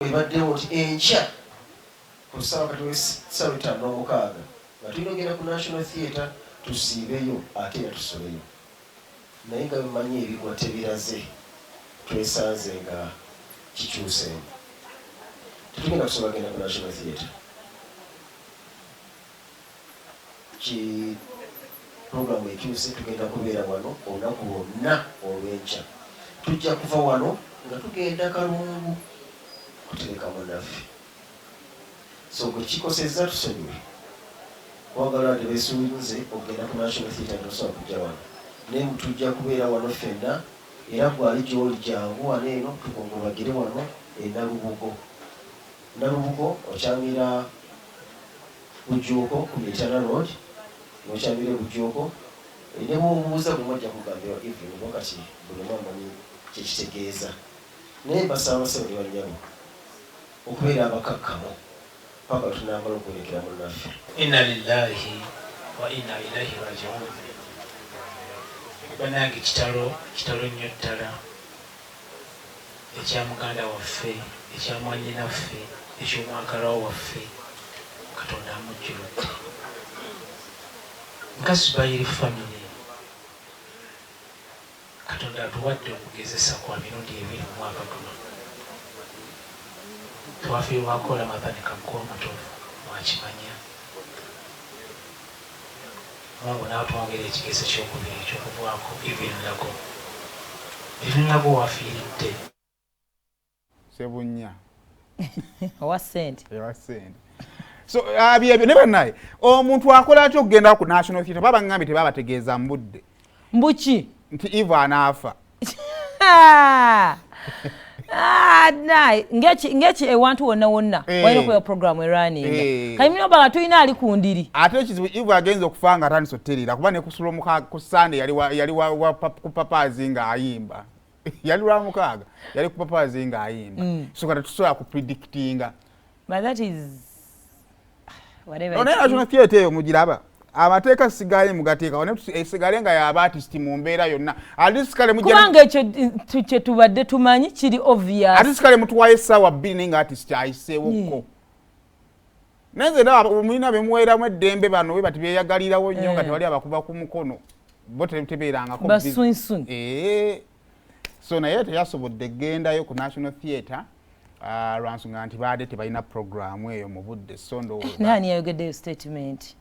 ebaddewo nti enkya ku ssaawa kati w'essaawa 5:06 nga tulina ogenda ku National Théâtre tusiibeyo ate era tusoleyo. Naye nga bimanyi ebigwa tebiraze, twesanze nga kikyuseemu. Tetugenda kusobola genda ku National Théâtre. Ki programu ekyuse, tugenda kubeera wano olunaku lwonna olw'enkya. Tujja kuva wano nga tugenda Kalungu kutereka munaffe. So gwe kikosezza tusonyiwe. Kwagala nti beesuubize okugenda ku National Théâtre tosobola kujja wano. Naye tujja kubeera wano ffenna era gwali gy'oli jangu wano eno tukongobagire wano e Nalubugo. Nalubugo okyamira Bujuuko ku Mitana Road, okyamira Bujuuko. Ne bw'obuuza bwe mwajja kugambira Evelyn wakati buli omu amanyi kye kitegeeza. Naye mbasaba abasaba ne banyabo okubeera abakakkamu paka tunaamala okuwerekera munnaffe. Inna lillahi wa inna ilaihi raji'un. Banange kitalo nnyo ddala ekya muganda waffe, ekya mwannyinaffe, eky'omwakalawo waffe, Katonda amujjuludde. Nkasibayiri family, Katonda atuwadde okugezesa kwa mirundi 2 mu mwaka guno. Twafiibwako Ramadhani Kamukoomutuufu mwakimanya. Mungu n'atwongera ekigezo ky'okubiri eky'okuvaako Evelyn Lagu. Evelyn Lagu wafiiridde. Sebunya. Owa ssente. Ewa ssente. So byebyo ne bannaye omuntu akola atyo okugenda ku National Theatre baba ngambye tebabategeeza mbudde. Mbuki? Nti Eva anaafa. Naye ngeki ewantu wonna walina okubeera programu erunning. Kayimino baga tulina ali ku ndiri. Ate ekizibu Eva agenza okufanga atandise oterera kuba ne kusula ku Sunday yali ku papaazi nga ayimba. Yali lwa mukaaga yali ku papaazi nga ayimba. So kati tusobola ku predictinga. But that is whatever. Ona National Theatre eyo mugiraba. Amateeka sigale mugateeka one sigale nga ya artist mu mbeera yonna. Alisikale mujja kubanga ekyo kye tubadde tumanyi kiri obvious. Alisikale mutuwaye essaawa 2 nga artist ayiseewoko. Neze da omulina bemuweeramu eddembe bano we bati beeyagalirawo nnyo nga tewali abakuba ku mukono. Bo tebeerangako basunsun. So naye teyasobodde gendayo ku National Theatre. Lwansonga nti baadde tebalina programu eyo mu budde sondo. Nani yayogeddeyo statement?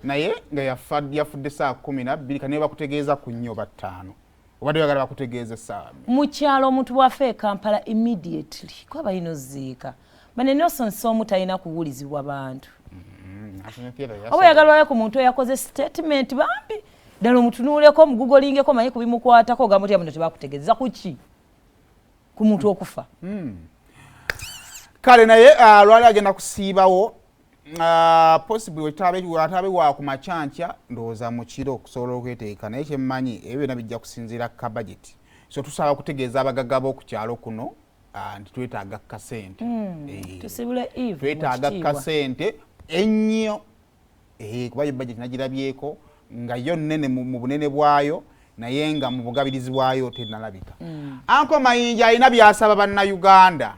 Naye nga yafudde saa 12 kane bakutegeeza ku nnyo 5 obadde oyagala bakutegeeza essaawa mu kyalo omuntu bw'afa e Kampala immediately kuba balina ozziika bane nosonsi omu talina kuwulizibwa bantu oba oyagalwayo ku muntu eyakoze statement bambi ddala omutunuuleko omugugolingeko manyi kubimukwatako ogamba otya bano tebakutegeeza kuki ku muntu okufa. Kale naye lwali agenda kusiibawo possibly watabe wa ku machankya ndowooza mu kiro okusobola okweteeka naye kyemmanyi ebyo byonna bijja kusinziira ka budget. So tusaba kutegeeza abagagga b'oku kyalo kuno nti twetaaga kasente. Tusibule Eve twetaaga kasente ennyo kuba yo budget nagirabyeko nga yo nnene mu bunene bwayo naye nga mu bugabirizi bwayo tennalabika. Anko Mayinja alina byasaba bannayuganda.